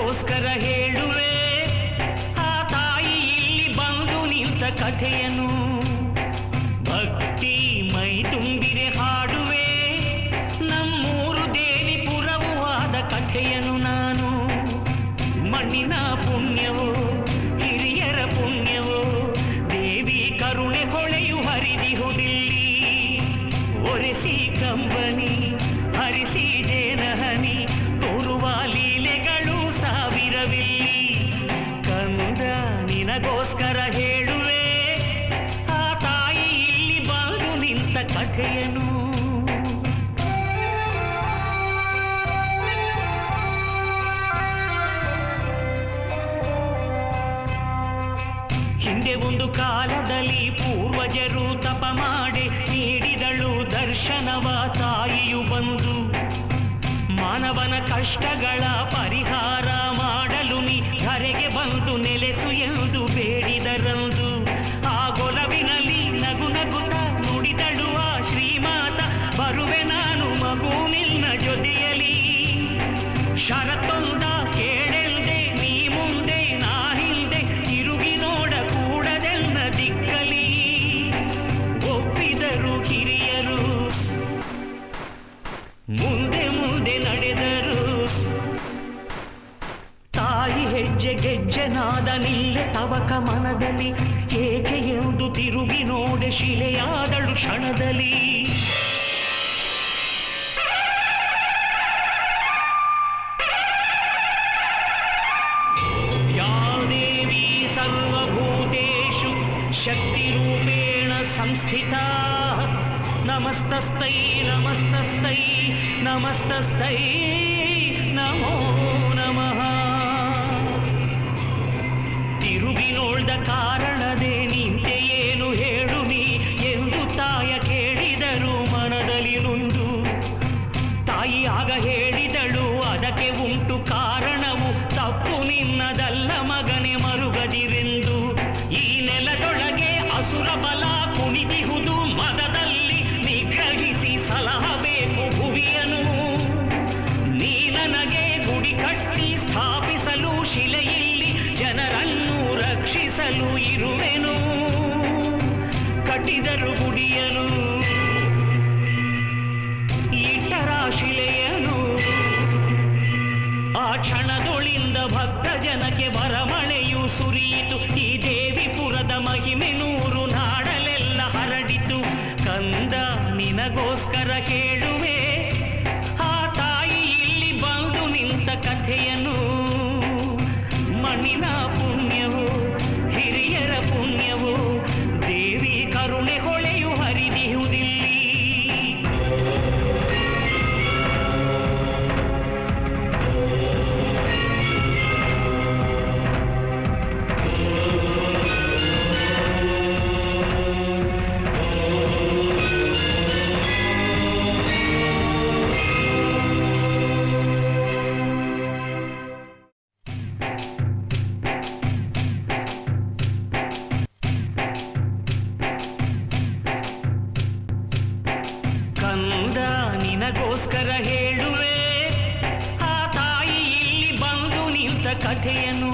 ನಿನಗೋಸ್ಕರ ಹೇಳುವೆ, ಆ ತಾಯಿ ಇಲ್ಲಿ ಬಂದು ನಿಂತ ಕಥೆಯನು. ಭಕ್ತಿ ಮೈ ತುಂಬಿರೆ ಹಾಡುವೆ, ನಮ್ಮೂರು ದೇವಿ ಪುರವೂ ಆದ ಕಥೆಯನು ನಾನು. ಮಣ್ಣಿನ ಪುಣ್ಯವೋ ಹಿರಿಯರ ಪುಣ್ಯವೋ, ದೇವಿ ಕರುಣೆ ಹೊಳೆಯು ಹರಿದಿಹುದಿಲ್ಲಿ. ಒರೆಸಿ ಕಂಬನಿ ಹರಿಸಿ ಜೇನಹನಿ, ತೋರುವ ಲೀಲೆಗಳು ಸಾವಿರವಿಲ್ಲಿ. ಕಂದ ನಿನಗೋಸ್ಕರ ಹೇಳುವೆ, ಆ ತಾಯಿ ಇಲ್ಲಿ ಬಂದು ನಿಂತ ಕಥೆಯನು. ಹಿಂದೆ ಒಂದು ಕಾಲದಲ್ಲಿ ಪೂರ್ವಜರು ತಪ ಮಾಡಿ ನೀಡಿದಳು ದರ್ಶನವ ತಾಯಿಯು ಬಂದು. ಮಾನವನ ಕಷ್ಟಗಳ ಪರಿಹಾರ ಮಾಡಲು ನೀ ಧರೆಗೆ ಬಂದು ನೆಲೆಸು ಎಂದು ಬೇಡಿದರಂದು. ಆ ಗೊಲವಿನಲ್ಲಿ ನಗು ನಗುತ್ತ ನುಡಿದಳು ಆ ಶ್ರೀಮಾತ, ಬರುವೆ ನಾನು ಮಗು ನಿನ್ನ ಜೊತೆಯಲಿ. ಷರತ್ತೊಂದ ಕೇಳೆಲ್ದೆ ನೀ ಮುಂದೆ ನಾ ಹಿಂದೆ, ತಿರುಗಿ ನೋಡ ಕೂಡದೆಲ್ಲ ದಿಕ್ಕಲಿ. ಒಪ್ಪಿದರು ಹಿರಿಯರು, ಮುಂದೆ ಮುಂದೆ ನಡೆದರು. ತಾಯಿ ಹೆಜ್ಜೆ ಗೆಜ್ಜೆನಾದ ನಿಲ್ಲೆ ತವಕ ಮನದಲ್ಲಿ, ಏಕೆ ಎಂದು ತಿರುಗಿ ನೋಡೆ ಶಿಲೆಯಾದಳು ಕ್ಷಣದಲ್ಲಿ. ಯಾ ದೇವಿ ಸರ್ವಭೂತೇಷು ಶಕ್ತಿರೂಪೇಣ ಸಂಸ್ಥಿತಾ, ನಮಸ್ತಸ್ತೈ ನಮಸ್ತಸ್ತೈ ನಮಸ್ತಸ್ತೈ ನಮೋ ನಮಃ. ತಿರುಗಿ ನೋಡ್ದ ಕಾರಣದೇ ನಿಂತೆ ಏನು ಹೇಳು ನೀ ಎಂದು ತಾಯ ಕೇಳಿದರು ಮನದಲ್ಲಿ ನೊಂದು. ತಾಯಿ ಆಗ ಹೇಳಿದಳು, ಅದಕ್ಕೆ ಉಂಟು ಕಾರಣವು, ತಪ್ಪು ನಿನ್ನದಲ್ಲ ಮಗನೆ ಮರುಗದಿರೆಂದು. ಈ ನೆಲದೊಳಗೆ ಅಸುರ ಬಲ ಕುಣಿದಿಹುದು ಮದದಲ್ಲಿ, ನಿಗ್ರಹಿಸಿ ಸಲಹಬೇಕು ಭುವಿಯನು. ನೀ ನನಗೆ ಗುಡಿ ಕಟ್ಟಿ ಸ್ಥಾಪಿಸಲು ಶಿಲೆಯಲ್ಲಿ, ಜನರನ್ನು ರಕ್ಷಿಸಲು ಇರುವೆನು. ಕಟ್ಟಿದರು ಗುಡಿಯನು, ಇಟ್ಟರ ಶಿಲೆಯನು. ಆ ಕ್ಷಣದೊಳಿಂದ ಭಕ್ತ ಜನಕ್ಕೆ ಬರಮಳೆಯು ಸುರಿಯಿತು. ಈ ದೇವಿಪುರದ ಮಹಿಮೆ ನೂರು ನಾಡಲೆಲ್ಲ ಹರಡಿತು. ಕಂದ ನಿನಗೋಸ್ಕರ ಕೇಳುವೆ, ಆ ತಾಯಿ ಇಲ್ಲಿ ಬಂದು ನಿಂತ ಕಥೆಯನು. ಮಣ್ಣಿನ ಪುಣ್ಯವೋ ಹಿರಿಯರ ಪುಣ್ಯವೋ, ದೇವಿ ಕರುಣೆ ಹೊಳೆಯು ಹರಿದಿಹುದಿಲ್ಲಿ. ಕಂದ ನಿನಗೋಸ್ಕರ ಹೇಳುವೆ, ಆ ತಾಯಿ ಇಲ್ಲಿ ಬಂದು ನಿಂತ ಕಥೆಯನು.